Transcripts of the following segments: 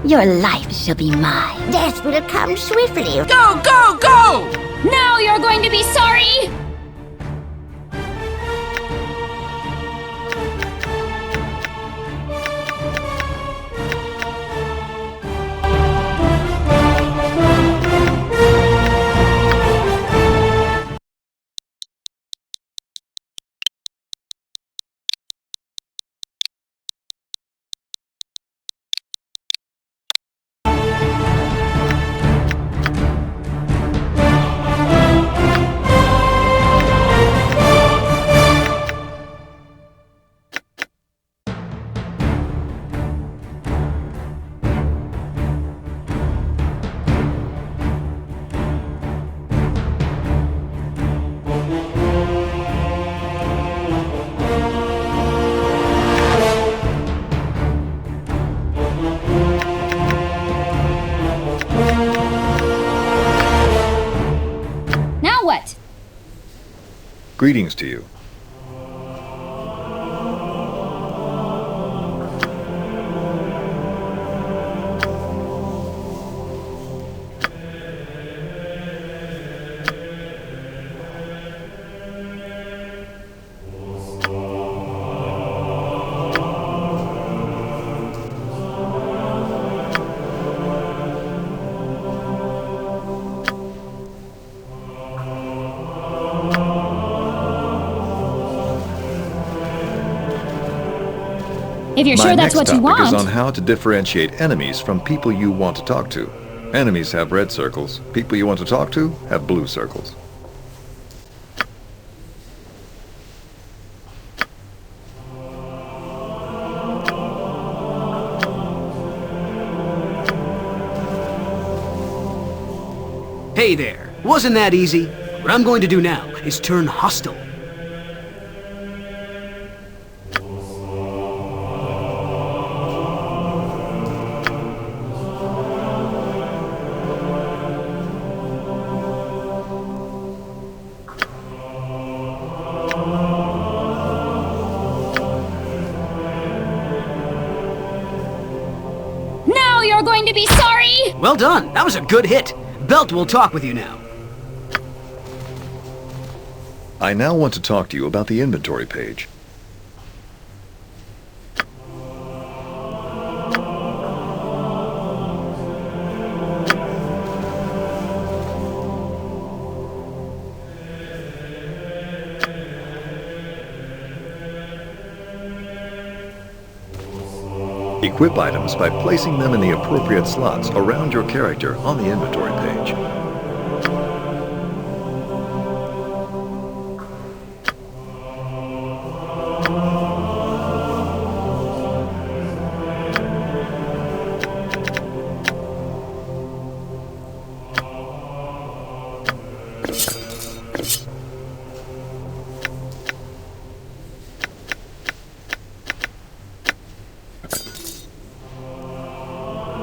Your life shall be mine. Death will come swiftly. Go, go, go! Now you're going to be sorry! Now what? Greetings to you. If you're sure that's what you My next topic is want. on how to differentiate enemies from people you want to talk to. Enemies have red circles. People you want to talk to have blue circles. Hey there. Wasn't that easy? What I'm going to do now is turn hostile. Now you're going to be sorry! Well done. That was a good hit. Belt will talk with you now. I now want to talk to you about the inventory page. Equip items by placing them in the appropriate slots around your character on the inventory page.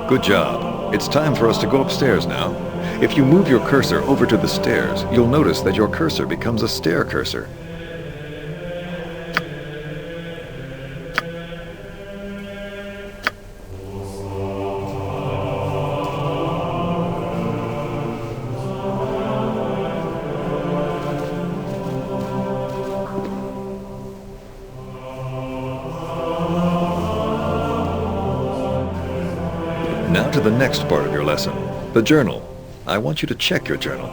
Good job. It's time for us to go upstairs now. If you move your cursor over to the stairs, you'll notice that your cursor becomes a stair cursor. Now to the next part of your lesson, the journal. I want you to check your journal.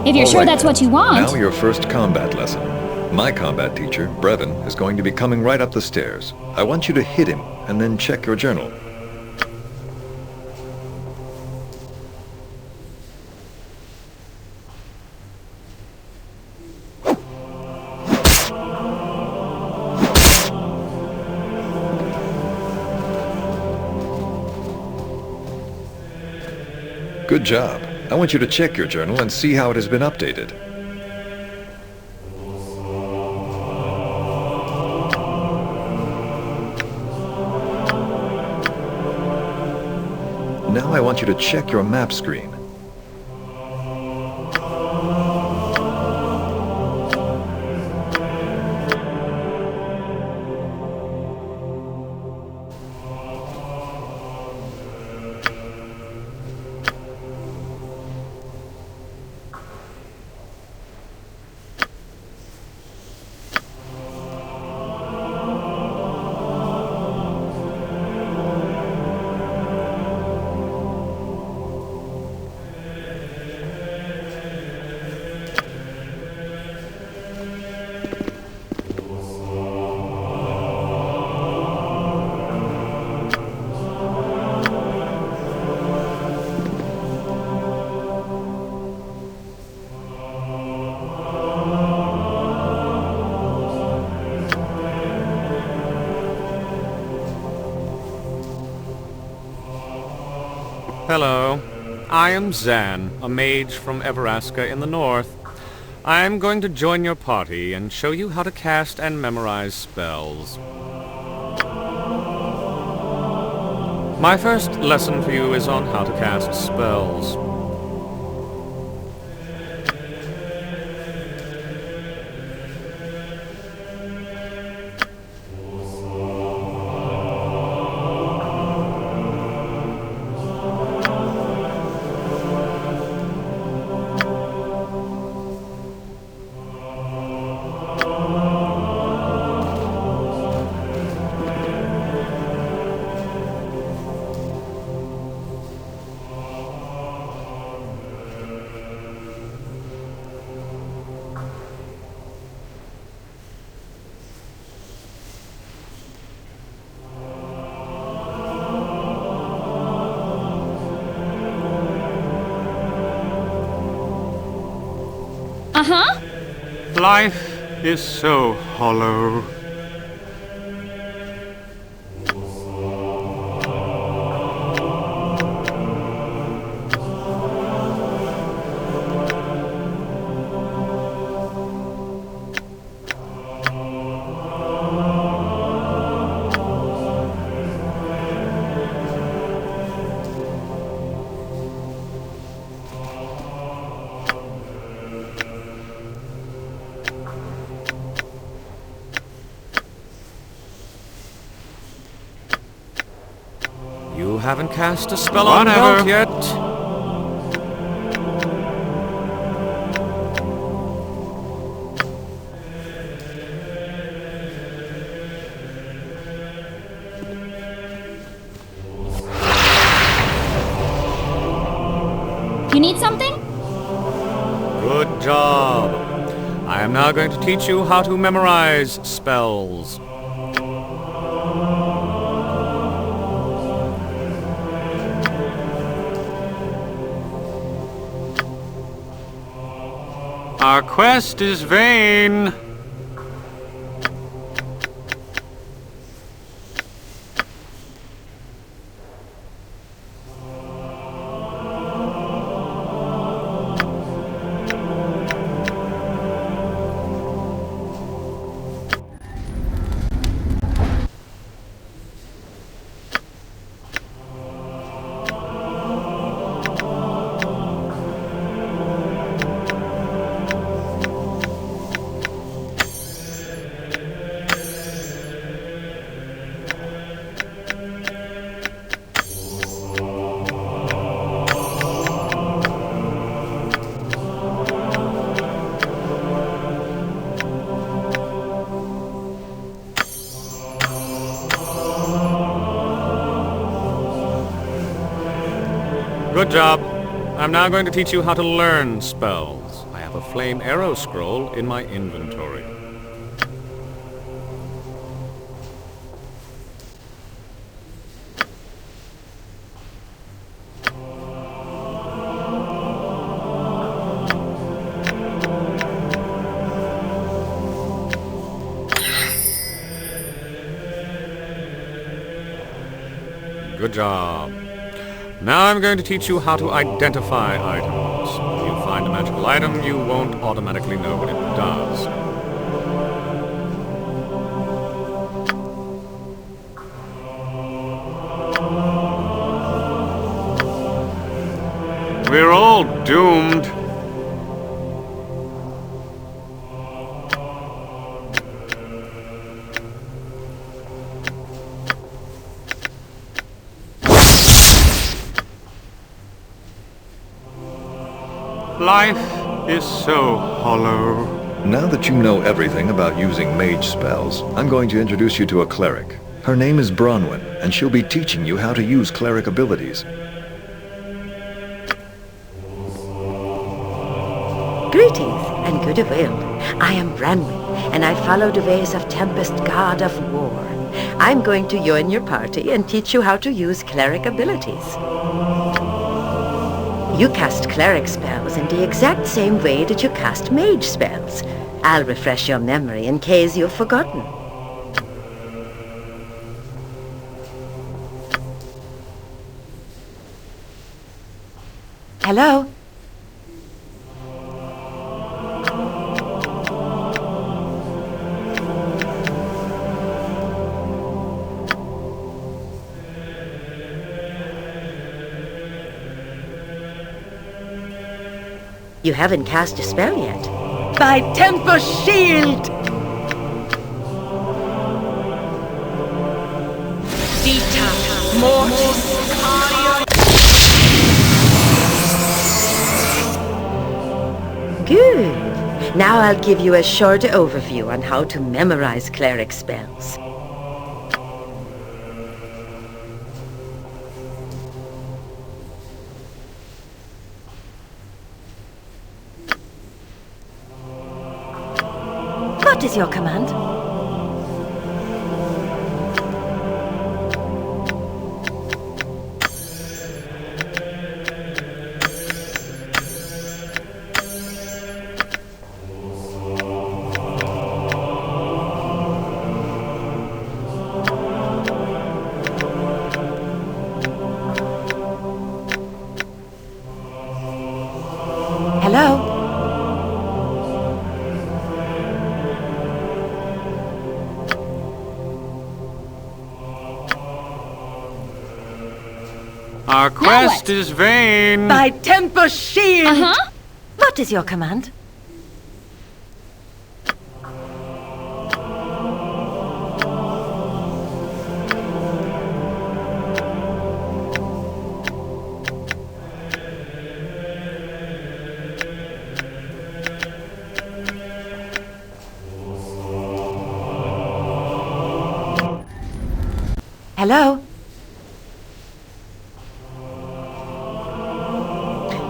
If you're All sure right, that's then. what you want. Now your first combat lesson. My combat teacher, Brevin, is going to be coming right up the stairs. I want you to hit him and then check your journal. Good job. I want you to check your journal and see how it has been updated. Now I want you to check your map screen. Hello. I am Zan, a mage from Everaska in the north. I am going to join your party and show you how to cast and memorize spells. My first lesson for you is on how to cast spells. Uh-huh. Life is so hollow. You haven't cast a spell on Belt yet. You need something? Good job. I am now going to teach you how to memorize spells. Our quest is vain. Good job. I'm now going to teach you how to learn spells. I have a flame arrow scroll in my inventory. Good job. Now I'm going to teach you how to identify items. If you find a magical item, you won't automatically know what it does. We're all doomed. Life is so hollow. Now that you know everything about using mage spells, I'm going to introduce you to a cleric. Her name is Bronwyn, and she'll be teaching you how to use cleric abilities. Greetings, and good will. I am Branwen, and I follow the ways of Tempest, God of War. I'm going to join your party and teach you how to use cleric abilities. You cast cleric spells in the exact same way that you cast mage spells. I'll refresh your memory in case you've forgotten. Hello? You haven't cast a spell yet. By Tempest Shield! Vita Mortis Cario. Good. Now I'll give you a short overview on how to memorize cleric spells. What is your command? Hello? Our quest is vain. By Tempest Shield! Uh-huh. What is your command? Hello?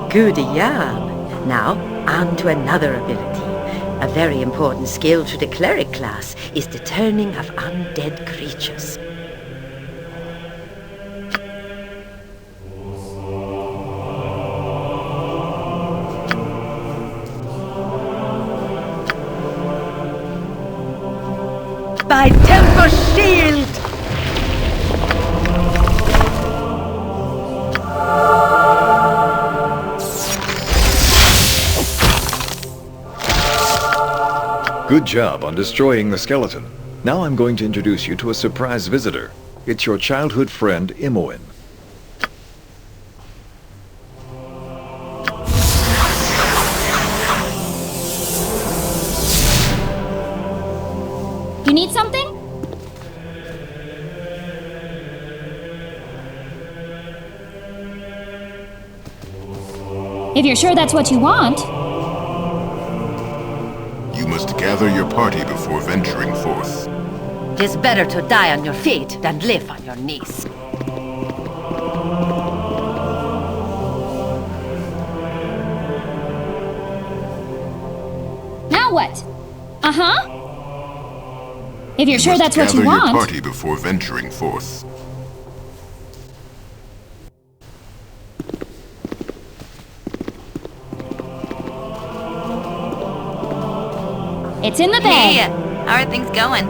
Goody yarn. Now, on to another ability. A very important skill to the cleric class is the turning of undead creatures. By Tempest Shield! Good job on destroying the skeleton. Now I'm going to introduce you to a surprise visitor. It's your childhood friend, Imoen. You need something? If you're sure that's what you want. You must gather your party before venturing forth. 'Tis better to die on your feet than live on your knees. Now what? Uh-huh. If you're sure that's what you Gather your want. party before venturing forth. It's in the bag. Hey, how are things going?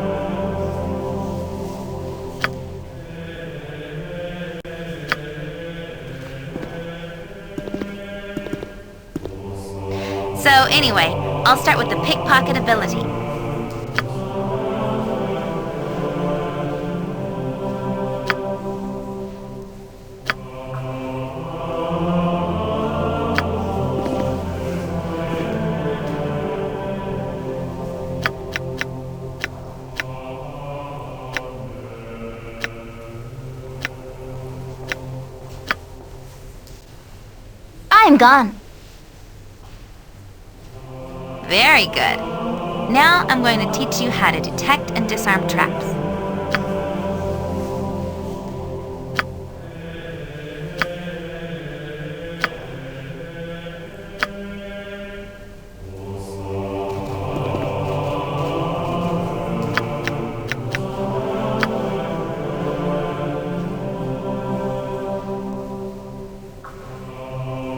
So anyway, I'll start with the pickpocket ability. I'm gone. Very good. Now I'm going to teach you how to detect and disarm traps.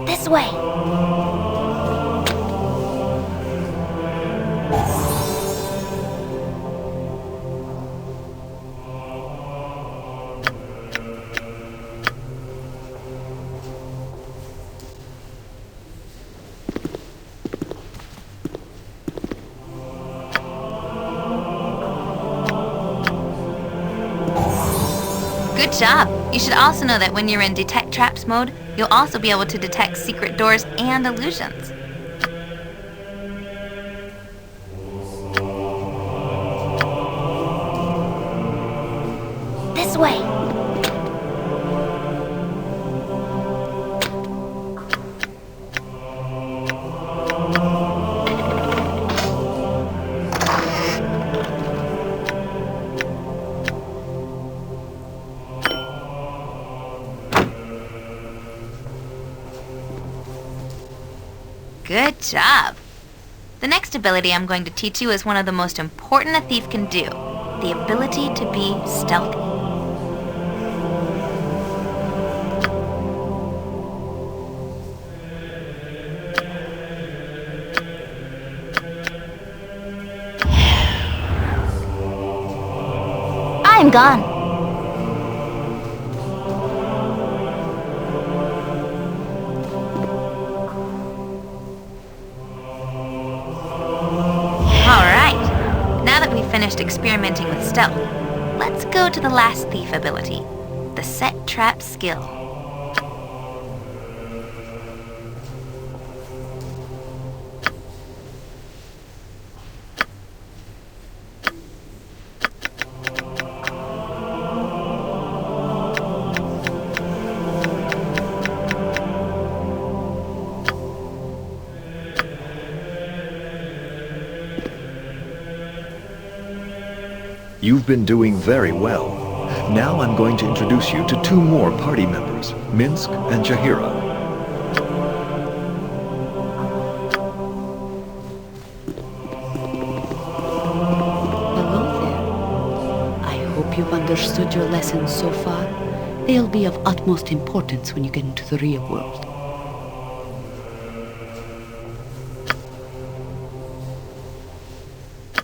This way. Good job! You should also know that when you're in Detect Traps mode, you'll also be able to detect secret doors and illusions. This way. Good job! The next ability I'm going to teach you is one of the most important a thief can do, the ability to be stealthy. I'm gone. Alright, now that we've finished experimenting with stealth, let's go to the last thief ability, the set trap skill. You've been doing very well. Now I'm going to introduce you to two more party members, Minsk and Jahira. Hello there. I hope you've understood your lessons so far. They'll be of utmost importance when you get into the real world.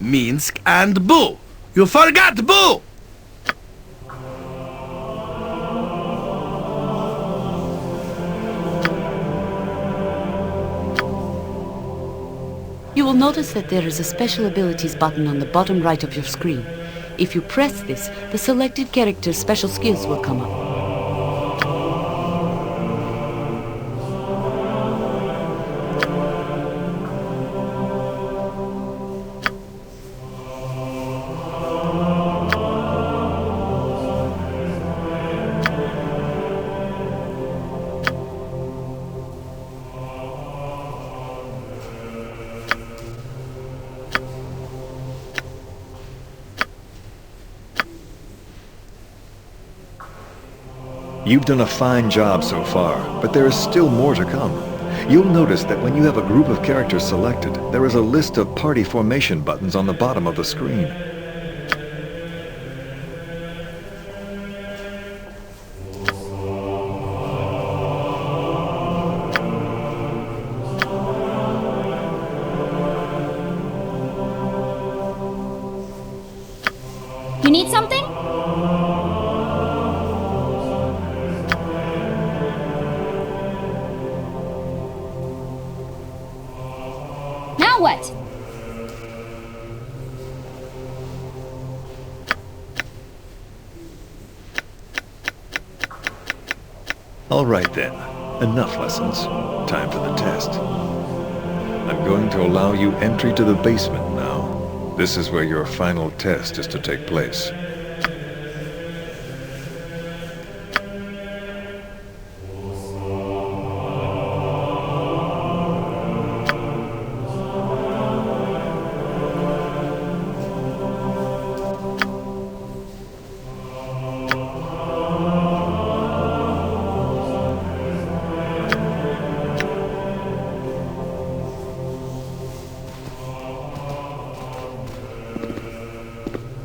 Minsk and Boo! You forgot Boo! You will notice that there is a special abilities button on the bottom right of your screen. If you press this, the selected character's special skills will come up. You've done a fine job so far, but there is still more to come. You'll notice that when you have a group of characters selected, there is a list of party formation buttons on the bottom of the screen. You need something? Now what? All right then. Enough lessons. Time for the test. I'm going to allow you entry to the basement now. This is where your final test is to take place.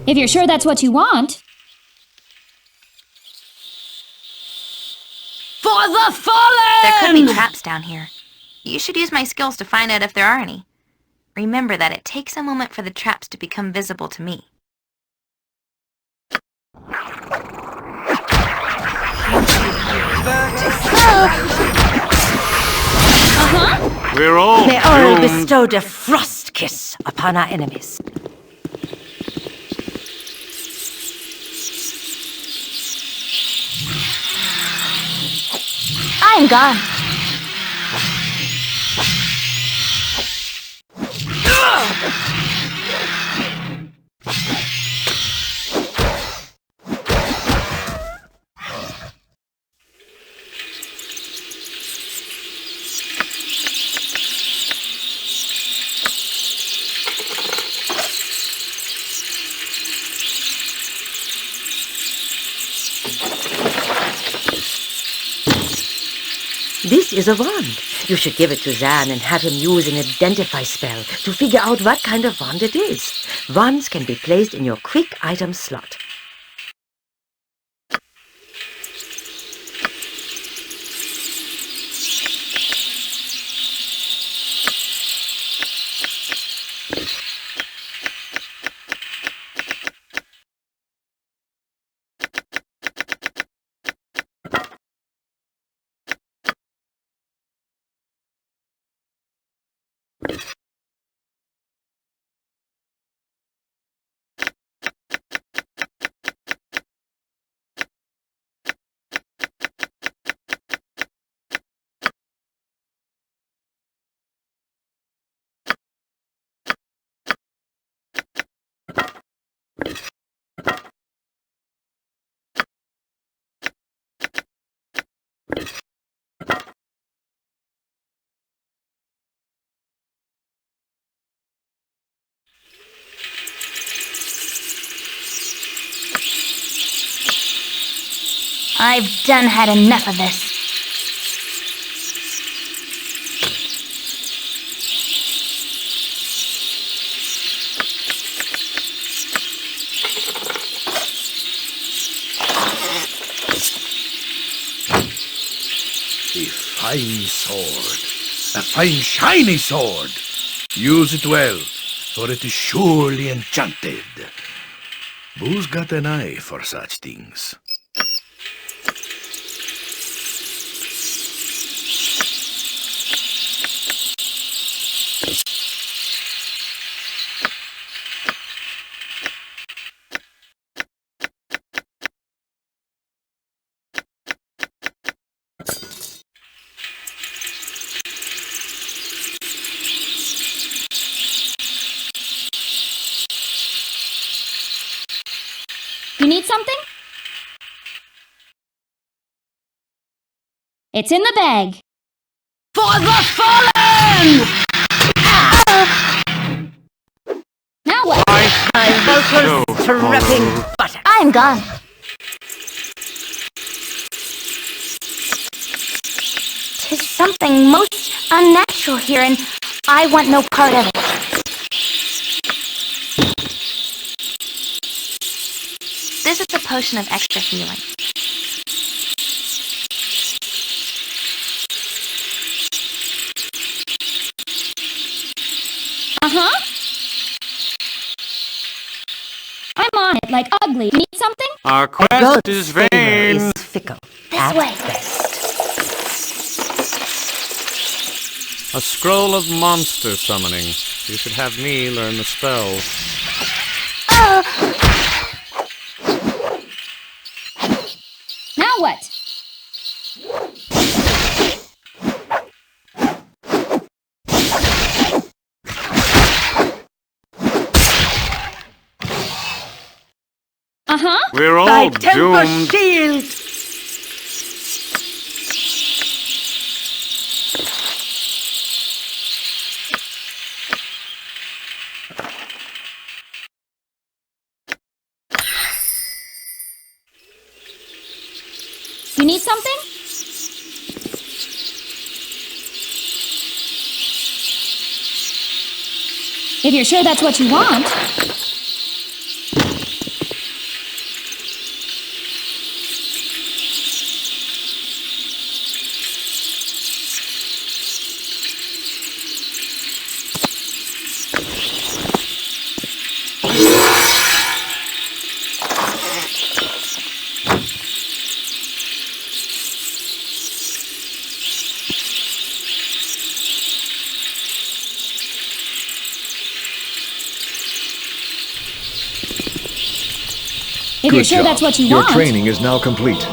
If you're sure that's what you want. For the fallen! There could be traps down here. You should use my skills to find out if there are any. Remember that it takes a moment for the traps to become visible to me. We're all May all doomed. bestowed a frost kiss upon our enemies. I am gone. This is a wand. You should give it to Zan and have him use an identify spell to figure out what kind of wand it is. Wands can be placed in your quick item slot. I've done had enough of this. A fine sword. A fine shiny sword. Use it well, for it is surely enchanted. Boo's got an eye for such things. You need something? It's in the bag. For the fallen! Now what? My vocals trapping butter. I am gone. Tis something most unnatural here, and I want no part of it. This is a potion of extra healing. Uh-huh. I'm on it like ugly. Need something? Our quest God's is favor vain. is fickle. This at way. best. A scroll of monster summoning. You should have me learn the spells. Now what? Uh-huh. We're all By Temper doomed. Shield! You need something? If you're sure that's what you want. If Good you're sure job. that's what you Your want. training is now complete.